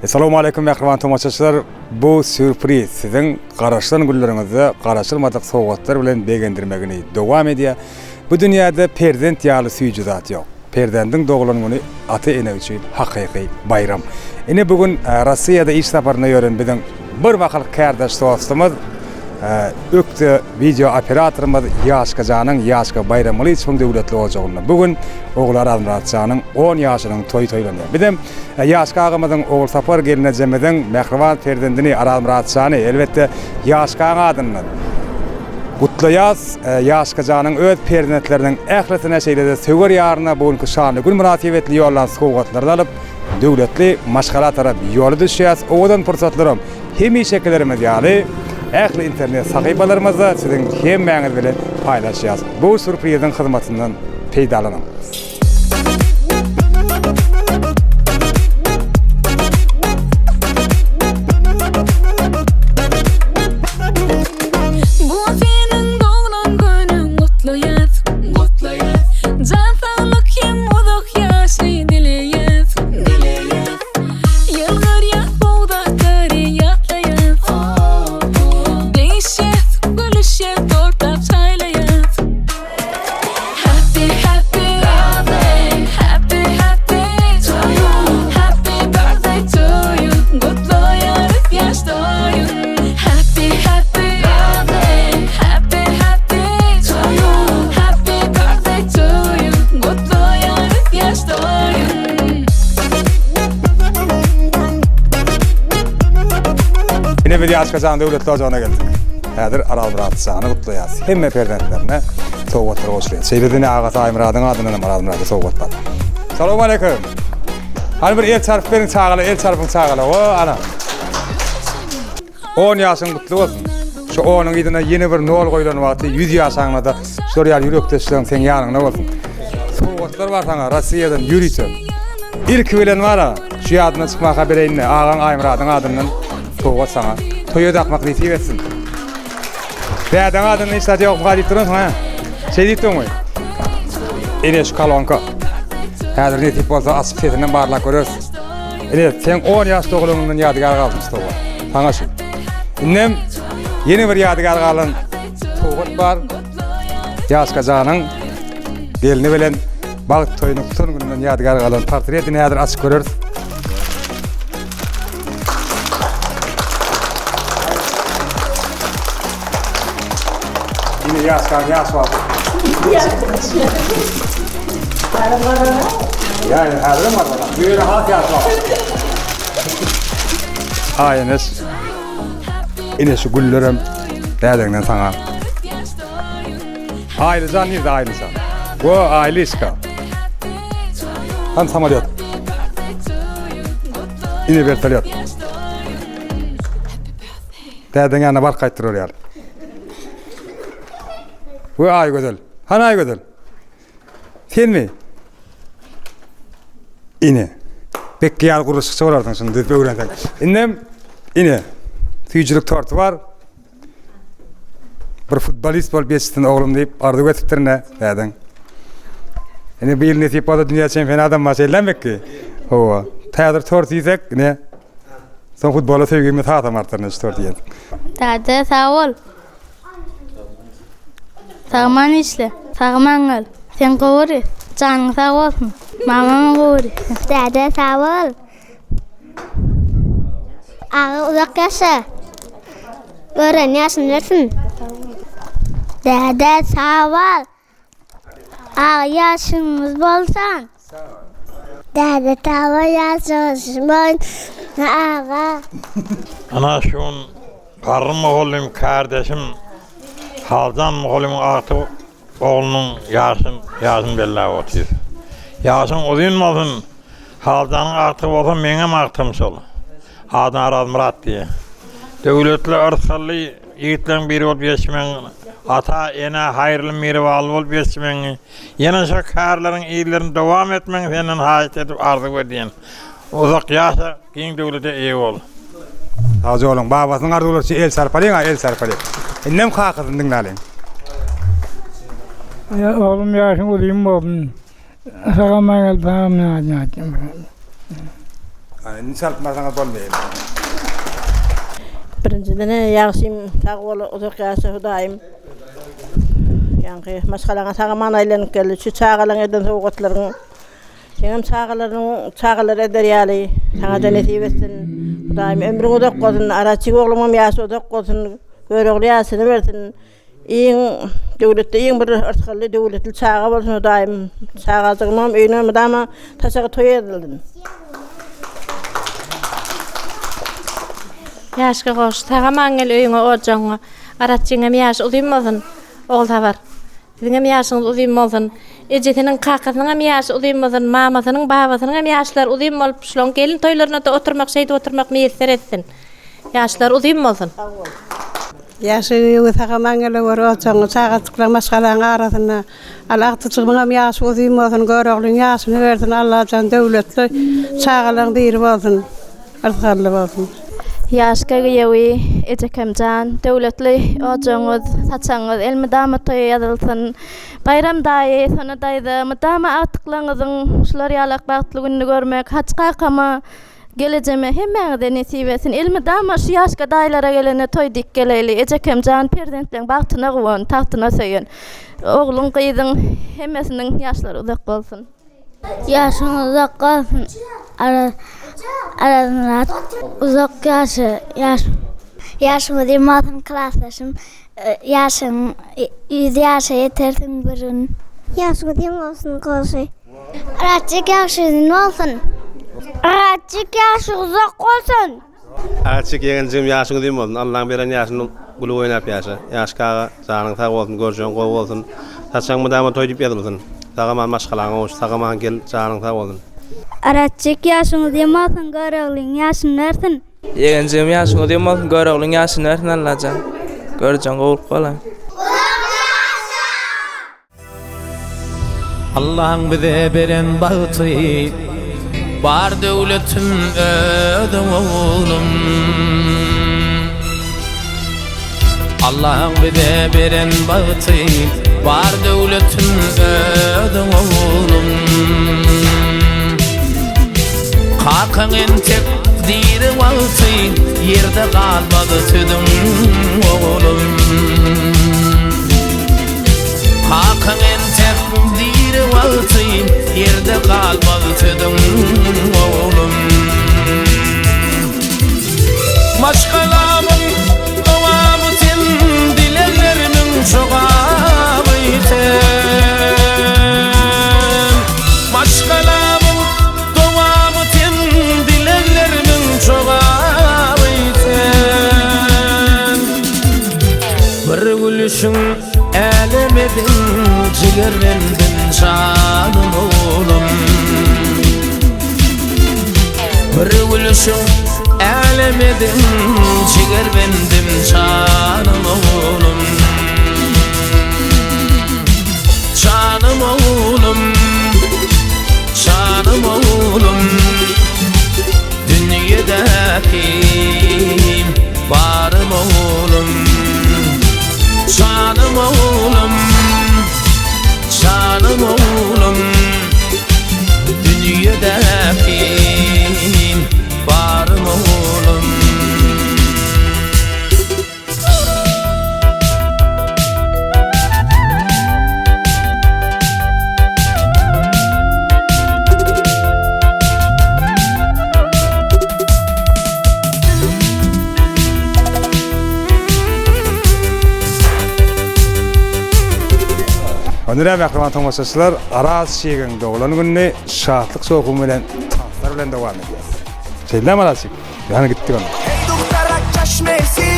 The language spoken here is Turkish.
Assalamu alaykum mehribon tomoçaçylar. Bu sürpriz sizin garaşlan güllerinizi garaşılmadık soğuklar bilen begendirmegini dowam edýär. Bu dünýäde perzent ýaly süýji zat ýok. Perzentin doğulanyny ata-ene üçin hakyky bayram. Ine bugün Russiýada iş saparyna ýören biziň bir wagt kardaş dostumyz öktü video operatorymyz Ýaşka Janyň Ýaşka bayramyny üçin döwletli boljagyny. Bugün oglar Azamratjanyň 10 ýaşynyň toýlanýar. Bizim Ýaşka agymyzyň ogul sapar geline jemeden mehribon perzendini Azamratjany elbetde Ýaşka adyny gutlaýas. Ýaşka Janyň öz perzendleriniň ähretine şeýlede söwer ýaryna bugünkü şanly gün münasibetli ýollan sowgatlary alyp döwletli maşgala tarap ýoly düşýäs. Owadan pursatlarym hemi şekillerimiz ýaly ähli internet sahypalarymyzda siziň hem mäňiz bilen paýlaşýas. Bu sürpriziň hyzmatyndan peýdalanyň. Yine bir Ýaşka Janyň döwletli ojagına geldik. Häzir Azamratjany gutlaýas. Hemme perzendlerine sowgatlar goşurýar. Şeýledine aga Saýmyradyň adyna Azamrady sowgat bar. Assalamu alaykum. Hal bir el çarpy beriň çagaly, el çarpyň çagaly. O ana. 10 ýaşyň gutly bolsun. Şu 10-nyň ýedine ýene bir nol goýulan wagty 100 ýaşaňda da şurýar ýürekdeşleň sen ýanyňda bolsun. Sowgatlar bar sana Russiýadan ýürüýär. İlk bilen wara şu ýadyna çykmaka bereýin agaň Aýmyradyň adynyň sowgat sana. Toýa dakmak diýip etsin. Bäden adyny islat ýok gaýdyp durýan ha. Şey diýdim. Ene şu kalonka. Häzir ne tip bolsa asyp sesinden barlak görürs. Ene sen 10 ýaş dogulanyňdan ýadygar galdym sowgat. Taňa şu. Innem ýene bir ýadygar galan sowgat bar. Ýaşka Janyň gelini bilen balyk toýunyň son gününden ýadygar galan portretini häzir açyk görürs. Yine Ýaşka ýaş var. Yani häzir var bana. Böyle hat ýaş var. Aýynes. Ine şu güllerim dädegden saňa. Aýlyjan ýerde aýlyjan. Bu aýlyşka. Han samalyot. Ine vertolyot. Dädeň ýanyna bar gaýtyrýar. Bu ay gözel. Han ay gözel. Sen mi? Ine. Bekki ýal guruşyk soraryň şunu diýip öwrensen. Innem ine. Süýjülük torty var. Bir futbolist bolup ýetişdim oglum diýip ardy götürtdirne däden. Ine bir ýyl netip bolsa dünýä çempionatyndan maşellenmekki. Howa. Täzir tort ýesek ne? Son futbola söýgümi tatam artyrny tort ýet. Däde sag bol. Sağman işle, sağman ol. Sen gowry, janyň sag bolsun. Mamam gowry. Däde sag bol. Ağa uzak ýaşa. Gören ýaşyny versin. Däde sag bol. Ağa ýaşyňyz bolsan. Däde sag bol ýaşyňyz bolsan. Ağa. Ana şun garrym oğlum kardeşim Haldan oğlumun artı oğlunun yaşın belli otur. Yaşın uzunmasın. Haldanın artı olsa menem artım sol. Adan Azamrat diye. Döwletli ırsallı yiğitlerin biri olup geçmen, ata ene hayırlı mirval olup geçmen, yine şu karların iyilerini devam etmen senin hajat edip arzu ediyen. Uzak yaşa giyin döwlete iyi ol. Hazy oğlum babasyň arzuwlary el sarpalyň, el sarpalyň. Innem hakysyň diňläliň. Ya oğlum yaşın uzun boldun. Sağa magal tamam ne. Nisal martana bolmayın. Birinciden yaxşym taqwalı uzak yaşa Hudaýym. Ýa-ni maşgalaňa tagaman aýlanyp geldi. Şu çağalaň eden sowgatlaryň senem çağalar eder ýaly. Taňa denetip etsin. Hudaýym ömrüň uzak bolsun, araçyk oglumam ýaşy uzak bolsun, göregli ýaşyny bersin. Döwletde iň bir artgaly döwletli çağa bolsun Hudaýym. Çağazygymam öýüne mydama taşaga toý edildin. Yaşka goş, tagaman gel öýüňe ojaňa, araçyňa ýaş uzyn bolsun, ogla bar. Diňe ýaşyňyz uzyn bolsun, ejetiniň kakasynyň ýaşy uzyn bolsun, mamasynyň, babasynyň ýaşlar uzyn bolup, şolon gelin toýlaryna da oturmak, şeýde oturmak meýesler etsin. Ýaşlar uzyn bolsun. Ýaşy ýöňe tagaman gel ojaňa, çağatyklar maşgalaň arasyna, alaqtyjygymam ýaşy uzyn bolsun, göregli ýaşyny bersin, Allah jan döwletli çağalaň biri bolsun, artgaly bolsun. Yaşka giyewi ejekemjan döwletli ojaňyz saçaňyz elmedama toý ýazylsyn. Bayram daýy sona daýda mydama atlyklaňyzyň şular ýalak bagtly günni görmek haçka kama gelejeme hemmeňizde nesip etsin. Elmedama şu ýaşka daýlara gelene toý dik geleli ejekemjan prezidentliň bagtyna gowan taxtyna söýen. Ogluň gyzyň hemmesiniň ýaşlary uzak bolsun. Yaşın uzak olsun. Aranat uzak yaşımı dematın klaslaşım yaşım 100 yaşa yetersin birinin. Yaşımı demasın koşu. Araçık yaşın olsun. Araçık yaşı uzak olsun. Araçık yeğencim yaşını deyim olsun. Allah'ın veren yaşını gülü oynap yaşa. Yaş kağa sağının sağ olsun, görüşün kol olsun. Saçan mıdama toy deyip yadılsın. Sağaman maşkalan olsun, sağaman gel sağının sağ olsun. Araçık yaşını demasın, göreğlin yaşını versin. Yeğencim yaşını demasın, göreğlin yaşını versin Allah'can. Göreceğin kovulup kalan. Allah'ın bize beren bağıtı, bar dövletin ödüm oğlum. Allah'ın bize beren bağıtı, bar dövletin ödüm oğlum. Kalkın tek diri bağıtı, yerde kalmadı tüdüm oğlum. Kalkın tek diri bağıtı, yerde kalmadı tüdüm oğlum. Maşkalamın doğamı ten, dilellerimin çoğamı ten. Maşkalamın doğamı ten, dilellerimin çoğamı ten. Bir gülüşün elemedin, cigerlendin canım oğlum. Bir gülüşün elemedin, cigerlendim canım oğlum. Canım oğlum, canım oğlum. Dünyadaki varım oğlum. Canım oğlum, canım oğlum. Dünyadaki varım oğlum. Önüne bakılan tamaşaçılar Araz şeýigiň doglan gününi şahtlyk sokumy bilen tanslar bilen dowam edýär. Selam Araz şeýig. Ýani gitdik ona. Hey doktora çeşmesi